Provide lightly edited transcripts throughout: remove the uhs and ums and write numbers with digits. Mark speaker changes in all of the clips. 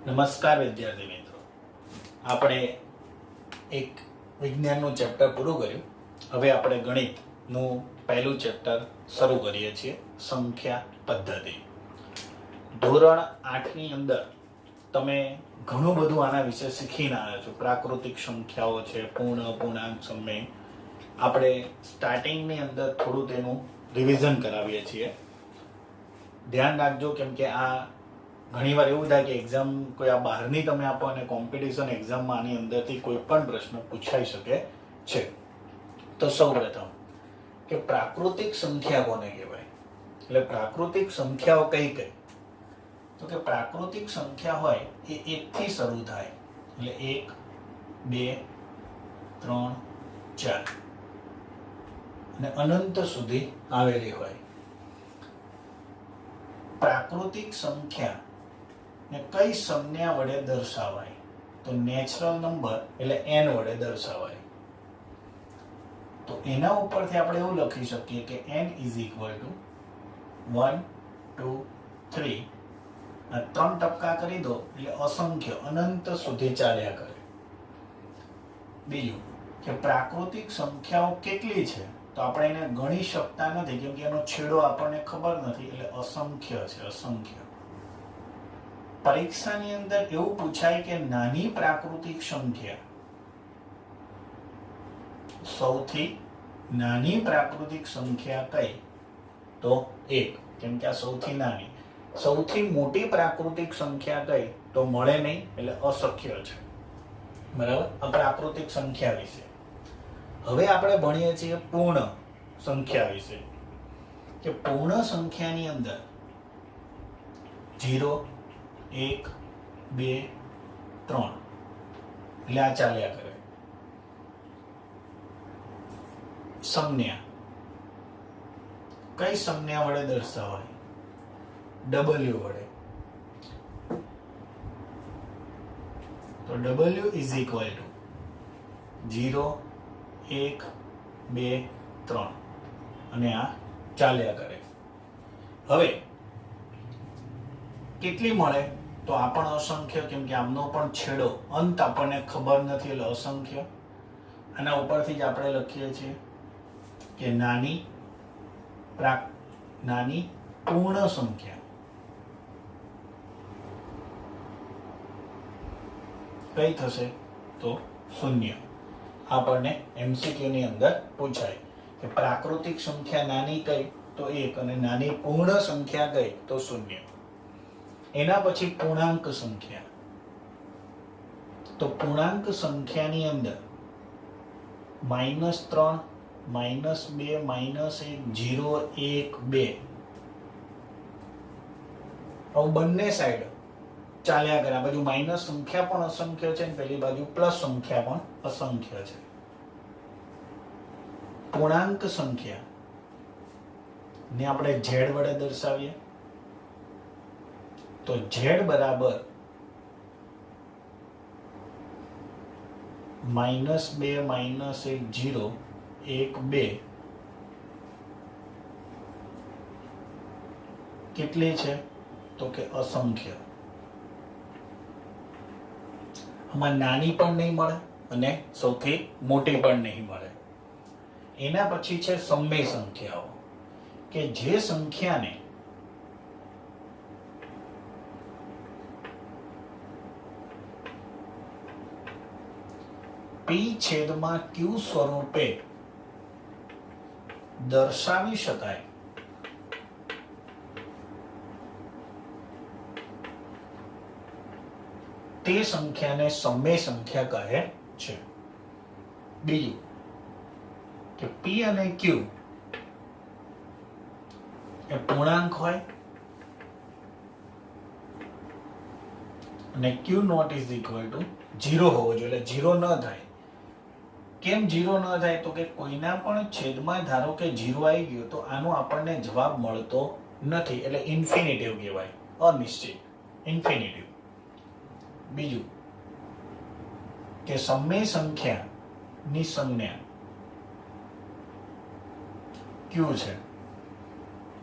Speaker 1: નમસ્કાર વિદ્યાર્થી મિત્રો, આપણે એક વિજ્ઞાનનું ચેપ્ટર પૂરું કર્યું. હવે આપણે ગણિતનું પહેલું ચેપ્ટર શરૂ કરીએ છીએ, સંખ્યા પદ્ધતિ. ધોરણ 8ની અંદર તમે ઘણું બધું આના વિશે શીખીને આવ્યા છો. પ્રાકૃતિક સંખ્યાઓ છે, પૂર્ણ અપૂર્ણાંક સમય. આપણે સ્ટાર્ટિંગની અંદર થોડું તેનું રિવિઝન કરાવીએ છીએ. ધ્યાન રાખજો, કેમ કે આ ઘણીવાર એવું થાય કે એક્ઝામ કોઈ આ બહારની તમે આપો અને કોમ્પિટિશન એક્ઝામમાં આની અંદરથી કોઈ પણ પ્રશ્ન પૂછાઈ શકે છે. તો સૌપ્રથમ કે પ્રાકૃતિક સંખ્યા કોને કહેવાય? એટલે પ્રાકૃતિક સંખ્યાઓ કઈ કઈ? તો કે પ્રાકૃતિક સંખ્યા હોય એ 1 થી શરૂ થાય, એટલે 1 2 3 4 અને અનંત સુધી આવેલી હોય. પ્રાકૃતિક સંખ્યા ને કઈ સંજ્ઞા વડે દર્શાવાય? તો નેચરલ નંબર એટલે n વડે દર્શાવાય. તો એના ઉપરથી આપણે એવું લખી શકીએ કે n = 1 2 3. આ 3 ટપકા કરી દો એટલે અસંખ્ય અનંત સુધી ચાલ્યા કરે. બીજું કે પ્રાકૃતિક સંખ્યાઓ કેટલી છે? તો આપણે એને ગણી શકતા નથી, કેમ કે એનો છેડો આપણને ખબર નથી, એટલે અસંખ્ય છે, અસંખ્ય. પરીક્ષાની અંદર એવું પૂછાય કે નાની પ્રાકૃતિક સંખ્યા, સૌથી નાની પ્રાકૃતિક સંખ્યા કઈ? તો 1, કેમ કે આ સૌથી નાની. સૌથી મોટી પ્રાકૃતિક સંખ્યા કઈ? તો મળે નહીં, એટલે અશક્ય છે. બરાબર, આ પ્રાકૃતિક સંખ્યા વિશે. હવે આપણે ભણીએ છીએ પૂર્ણ સંખ્યા વિશે, કે પૂર્ણ સંખ્યાની અંદર 0 1 2 3 એટલે આ ચાલ્યા કરે. સંજ્ઞા કઈ સંજ્ઞા વડે દર્શાવાય? W વડે. તો W = 0 1 2 3 અને આ ચાલ્યા કરે. હવે કેટલી મળે? તો આ પણ અસંખ્ય, કેમ કે આમનો પણ છેડો અંત આપણને ખબર નથી, એટલે અસંખ્ય. આના ઉપરથી જ આપણે લખીએ છીએ કે નાની પૂર્ણ સંખ્યા કઈ થશે? તો 0. આપણને MCQ ની અંદર પૂછાય કે પ્રાકૃતિક સંખ્યા નાની કઈ? તો 1. અને નાની પૂર્ણ સંખ્યા કઈ? તો 0. એના પછી પૂર્ણાંક સંખ્યા. તો પૂર્ણાંક સંખ્યાની અંદર -3 -2 -1 0 1 2 આવું બંને સાઈડ ચાલ્યા કરે. આ બાજુ માઇનસ સંખ્યા પણ અસંખ્ય છે, પેલી બાજુ પ્લસ સંખ્યા પણ અસંખ્ય છે. પૂર્ણાંક સંખ્યા ને આપણે z વડે દર્શાવીએ, તો z બરાબર -2 -1 0 1 2 કેટલી છે? તો કે અસંખ્ય. આમાં નાની પણ નહીં મળે અને સૌથી મોટી પણ નહીં મળે. એના પછી છે સમય સંખ્યાઓ, કે જે સંખ્યાને P/Q સ્વરૂપે દર્શાવી શકાય. તે સંખ્યાને સમય સંખ્યા કહે છે. બીજું કે P અને Q એ પૂર્ણાંક હોય અને Q0 = 0 હોવો જોઈએ, એટલે 0 ન થાય. કેમ 0 ન થાય? તો કે કોઈના પણ છેદમાં ધારો કે 0 આવી ગયો તો આનો આપણને જવાબ મળતો નથી, એટલે ઇન્ફિનિટિવ કહેવાય, અનિશ્ચિત, ઇન્ફિનિટિવ. બીજું કે સમય સંખ્યાની સંજ્ઞા Q છે,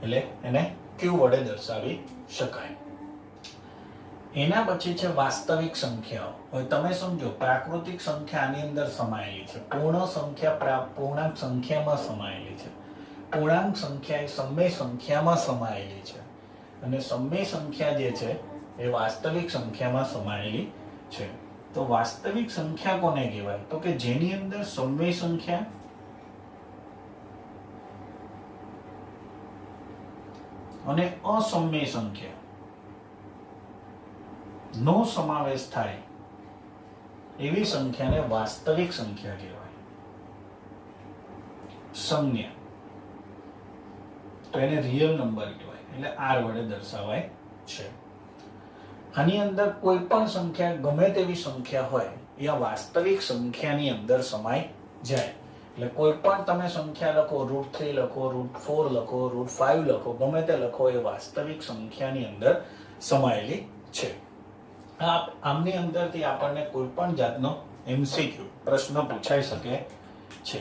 Speaker 1: એટલે એને Q વડે દર્શાવી શકાય. એના પછી છે વાસ્તવિક સંખ્યાઓ. હવે તમે સમજો, પ્રાકૃતિક સંખ્યા આની અંદર સમાયેલી છે, પૂર્ણ સંખ્યા પૂર્ણાંક સંખ્યામાં સમાયેલી છે, પૂર્ણાંક સંખ્યા એ સમય સંખ્યામાં સમાયેલી છે, અને સમય સંખ્યા જે છે એ વાસ્તવિક સંખ્યામાં સમાયેલી છે. તો વાસ્તવિક સંખ્યા કોને કહેવાય? તો કે જેની અંદર સમય સંખ્યા અને અસમય સંખ્યા નો સમાવેશ થાય એવી સંખ્યાને વાસ્તવિક સંખ્યા કહેવાય. સંજ્ઞા તો એને રિયલ નંબર કહેવાય, એટલે આર વડે દર્શાવાય છે. આની અંદર કોઈ પણ સંખ્યા, ગમે તેવી સંખ્યા હોય, એ આ વાસ્તવિક સંખ્યાની અંદર સમાઈ જાય. એટલે કોઈ પણ તમે સંખ્યા લખો, √3 લખો, √4 લખો, √5 લખો, ગમે તે લખો, એ વાસ્તવિક સંખ્યાની અંદર સમાયેલી છે. આમની અંદરથી આપણને કોઈ પણ જાતનો MCQ પ્રશ્ન પૂછાઈ શકે છે.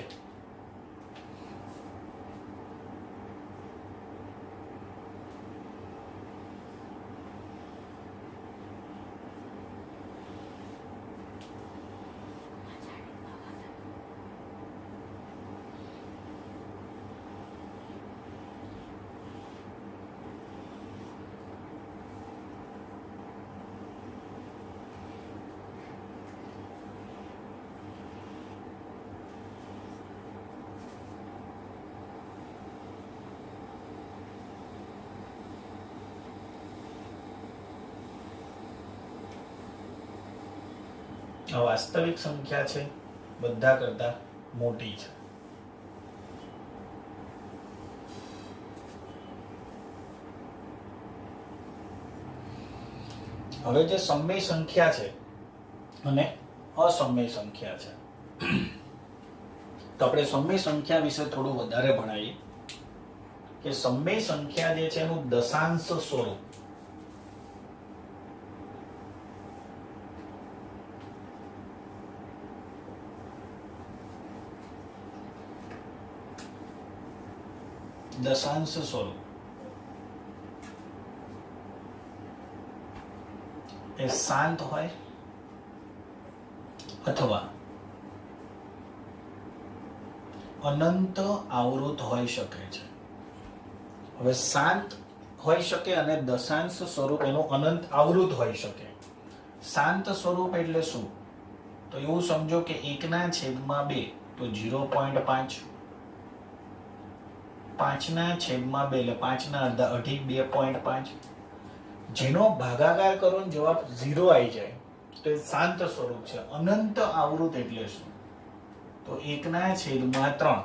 Speaker 1: આ વાસ્તવિક સંખ્યા છે, બધા કરતા મોટી છે. હવે જે સમય સંખ્યા છે અને અસમય સંખ્યા છે, તો આપણે સમય સંખ્યા વિશે થોડું વધારે ભણાવીએ કે સમય સંખ્યા જે છે એનું દશાંશ સ્વરૂપ એ શાંત હોય અથવા અનંત આવૃત હોઈ શકે છે. હવે શાંત હોઈ શકે અને દશાંશ સ્વરૂપ એનું અનંત આવૃત હોઈ શકે. શાંત સ્વરૂપ એટલે શું? તો એવું સમજો કે 1/2 તો 0.5, 5/2 એટલે 5/2 અઢી 2.5, જેનો ભાગાકાર કરો ને જવાબ 0 આવી જાય તો એ શાંત સ્વરૂપ છે. અનંત આવૃત એટલે શું? તો 1/3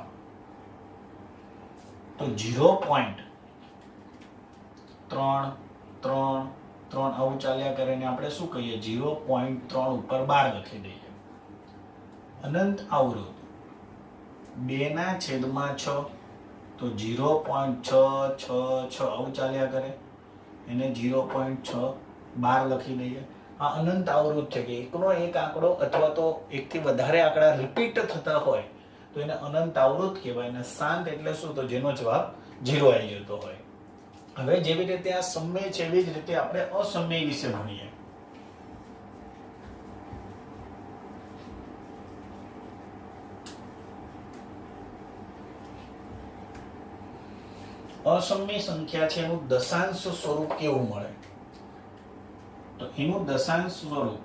Speaker 1: તો 0.333 આવું ચાલ્યા કરે ને આપણે શું કહીએ? 0.3 ઉપર 12 લખી દઈએ. અનંત આવૃત 2/6 તો 0.666 આવું ચાલ્યા કરે, એને 0.6 12 લખી દઈએ. આ અનંત આવૃત છે કે એકનો એક આંકડો અથવા તો એકથી વધારે આંકડા રિપીટ થતા હોય તો એને અનંત આવૃત કહેવાય. અને શાંત એટલે શું? તો જેનો જવાબ 0 આવી જતો હોય. હવે જેવી રીતે આ સમય છે એવી જ રીતે આપણે અસમય વિશે ભણીએ. અસમય સંખ્યા છે એનું દશાંશ સ્વરૂપ કેવું મળે? તો એનું દશાંશ સ્વરૂપ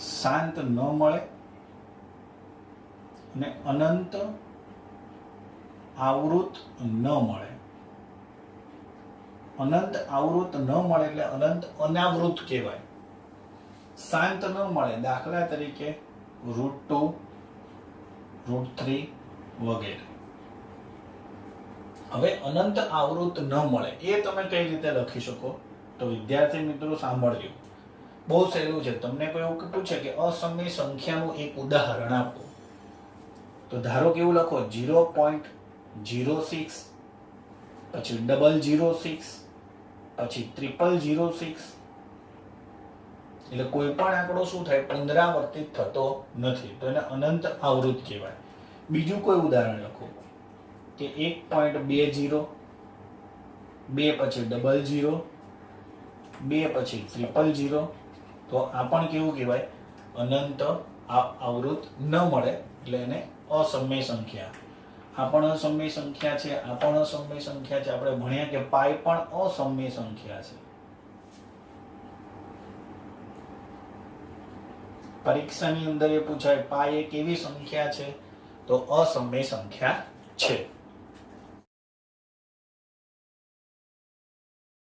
Speaker 1: શાંત ન મળે અને અનંત આવૃત ન મળે. અનંત આવૃત ન મળે એટલે અનંત અનાવૃત કહેવાય. શાંત ન મળે, દાખલા તરીકે √2, √3 વગેરે. હવે અનંત આવૃત ન મળે એ તમે કઈ રીતે લખી શકો? તો વિદ્યાર્થી મિત્રો સાંભળજો, બહુ સહેલું છે. તમને કોઈ એવું પૂછે કે અસમય સંખ્યાનું એક ઉદાહરણ આપો, તો ધારો કે એવું લખો 0.06, પછી 006, પછી 0006. એટલે કોઈ પણ આંકડો શું થાય? પુનરાવર્તિત થતો નથી, તો એને અનંત આવૃત કહેવાય. બીજું કોઈ ઉદાહરણ લખો કે 1.20, 2 પછી 00, 2 પછી 000, તો આ પણ કેવું કહેવાય? અનંત આવૃત ન મળે એટલે એને અસમય સંખ્યા. આ પણ અસમય સંખ્યા છે, આ પણ અસમય સંખ્યા છે. આપણે ભણ્યા કે પાઈ પણ અસમય સંખ્યા છે. પરીક્ષાની અંદર એ પૂછાય પાઈ એક એવી સંખ્યા છે, તો અસમય સંખ્યા છે.